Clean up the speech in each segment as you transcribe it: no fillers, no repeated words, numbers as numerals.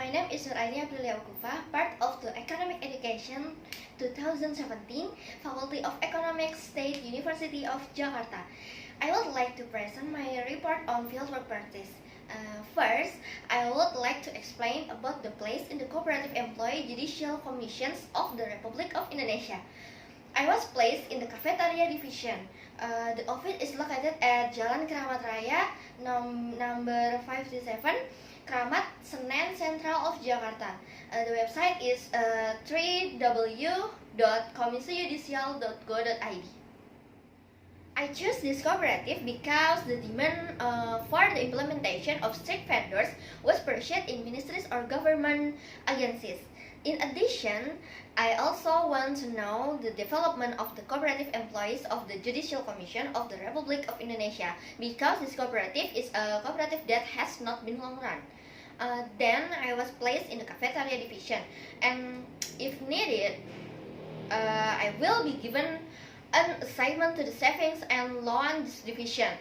My name is Nuraini Aprilia Ukufa, part of the Economic Education 2017, Faculty of Economics, State University of Jakarta. I would like to present my report on fieldwork practice. First, I would like to explain about the place in the Cooperative Employee Judicial Commissions of the Republic of Indonesia. I was placed in the Cafeteria Division. The office is located at Jalan Keramat Raya, number 57, Kramat, Senen Central of Jakarta. The website is www.komisiyudisial.go.id. I choose this cooperative because the demand for the implementation of strict vendors was pursued in ministries or government agencies. In addition, I also want to know the development of the cooperative employees of the Judicial Commission of the Republic of Indonesia, because this cooperative is a cooperative that has not been long run. Then I was placed in the Cafeteria Division, and if needed, I will be given an assignment to the Savings and Loans Division.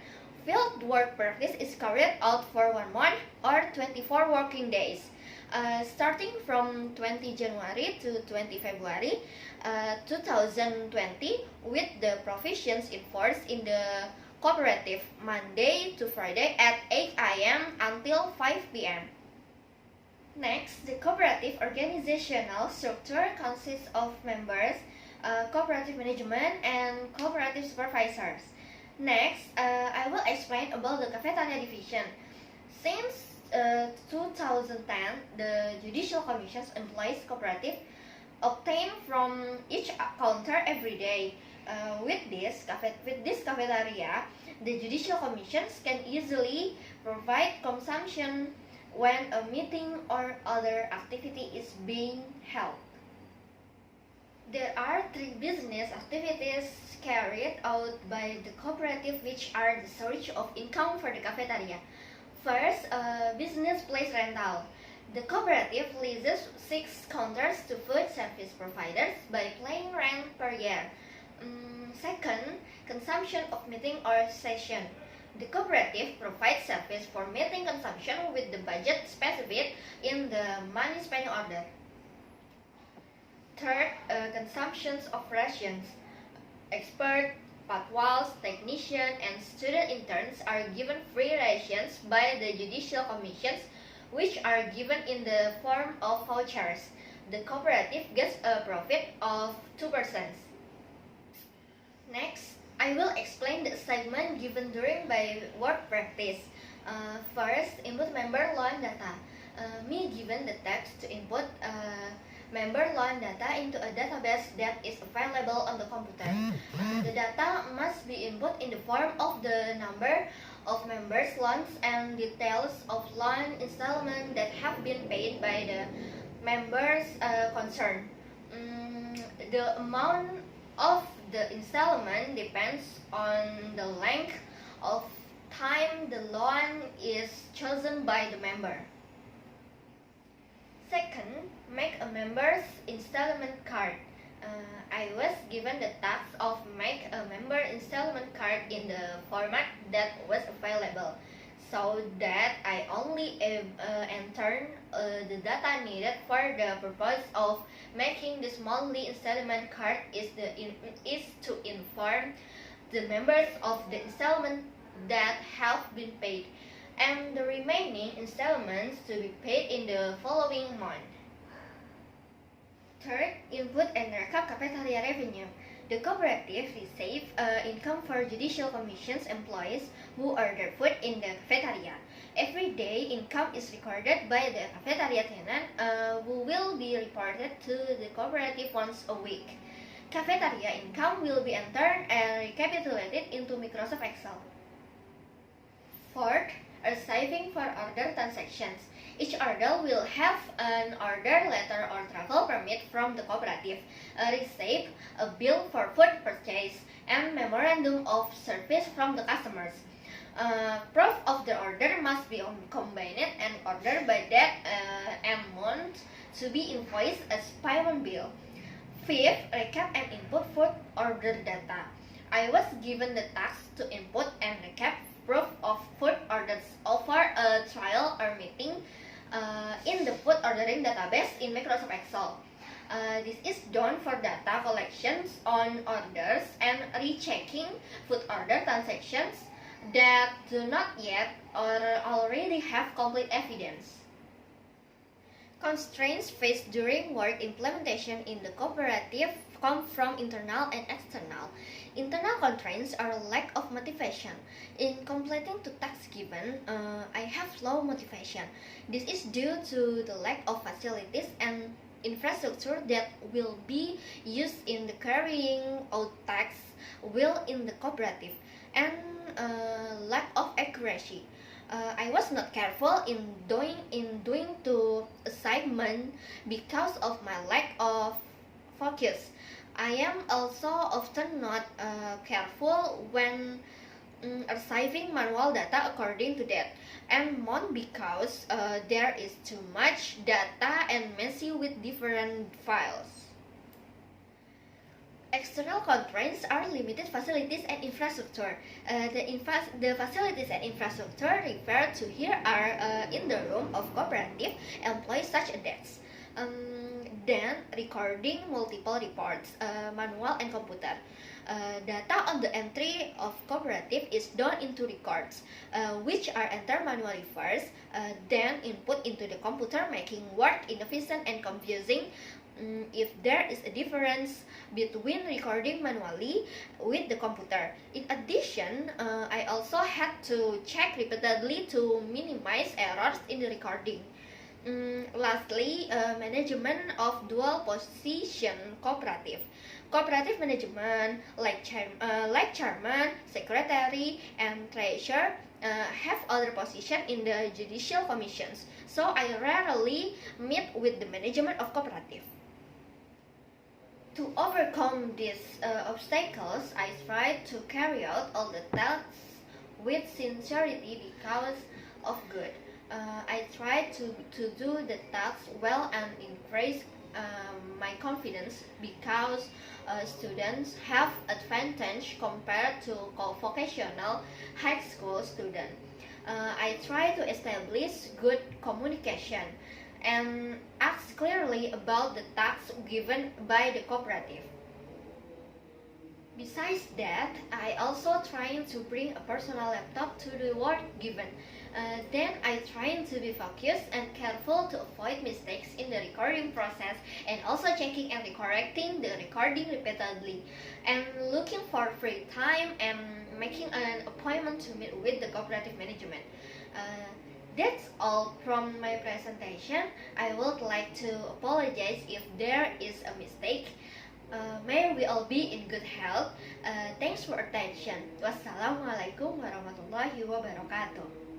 Field work practice is carried out for 1 month or 24 working days. Starting from 20 January to 20 February 2020, with the provisions in force in the cooperative Monday to Friday at 8 a.m. until 5 p.m. Next, the cooperative organizational structure consists of members, cooperative management, and cooperative supervisors. Next, I will explain about the Cafeteria Division. Since 2010, the Judicial Commission's employees cooperative obtain from each counter every day. With this cafeteria, the Judicial Commissions can easily provide consumption when a meeting or other activity is being held. There are 3 business activities carried out by the cooperative, which are the source of income for the cafeteria. First, business place rental. The cooperative leases 6 counters to food service providers by paying rent per year. Second, consumption of meeting or session. The cooperative provides service for meeting consumption with the budget specified in the money spending order. Third, consumptions of rations. Expert, patwals, technician, and student interns are given free rations by the Judicial Commissions, which are given in the form of vouchers. The cooperative gets a profit of 2%. Next, I will explain the assignment given during my work practice. First, input member loan data. Me given the task to input member loan data into a database that is available on the computer. The data must be input in the form of the number of members' loans and details of loan installment that have been paid by the members concerned. The amount of the installment depends on the length of time the loan is chosen by the member. Second, make a member's installment card. I was given the task of make a member installment card in the format that was available, so that I only enter the data needed for the purpose of making this monthly installment card is to inform the members of the installment that have been paid, and the remaining installments to be paid in the following month. Third, input and recap cafeteria revenue. The cooperative receives income for Judicial Commission's employees who order food in the cafeteria. Every day, income is recorded by the cafeteria tenant, who will be reported to the cooperative once a week. Cafeteria income will be entered and recapitulated into Microsoft Excel. Fourth, receiving for order transactions. Each order will have an order letter or travel permit from the cooperative, a receipt, a bill for food purchase, and memorandum of service from the customers. Proof of the order must be combined and ordered by that amount to be invoiced as payment bill. Fifth, recap and input food order data. I was given the task to input and recap proof of food orders over a trial or meeting in the food ordering database in Microsoft Excel. This is done for data collections on orders and rechecking food order transactions that do not yet or already have complete evidence. Constraints faced during work implementation in the cooperative come from internal and external. Internal constraints are lack of motivation. In completing the tasks given, I have low motivation. This is due to the lack of facilities and infrastructure that will be used in the carrying out tasks while in the cooperative, and lack of accuracy. I was not careful in doing the assignment because of my lack of focus. I am also often not careful when archiving manual data according to that, and more because there is too much data and messy with different files. External constraints are limited facilities and infrastructure. The facilities and infrastructure referred to here are in the room of cooperative employees such as desks. Then recording multiple reports, manual and computer. Data on the entry of cooperative is done into records, which are entered manually first, then input into the computer, making work inefficient and confusing. If there is a difference between recording manually with the computer. In addition, I also had to check repeatedly to minimize errors in the recording. Lastly, management of dual position cooperative. Cooperative management, like chairman, secretary, and treasurer, have other positions in the judicial commissions, so I rarely meet with the management of cooperative. To overcome these obstacles, I try to carry out all the tasks with sincerity because of good. I try to do the tasks well and increase my confidence because students have advantage compared to vocational high school students. I try to establish good communication and ask clearly about the tasks given by the cooperative. Besides that, I also trying to bring a personal laptop to the work given. Then I trying to be focused and careful to avoid mistakes in the recording process, and also checking and correcting the recording repeatedly, and looking for free time and making an appointment to meet with the cooperative management. That's all from my presentation. I would like to apologize if there is a mistake. May we all be in good health. Thanks for attention. Wassalamualaikum warahmatullahi wabarakatuh.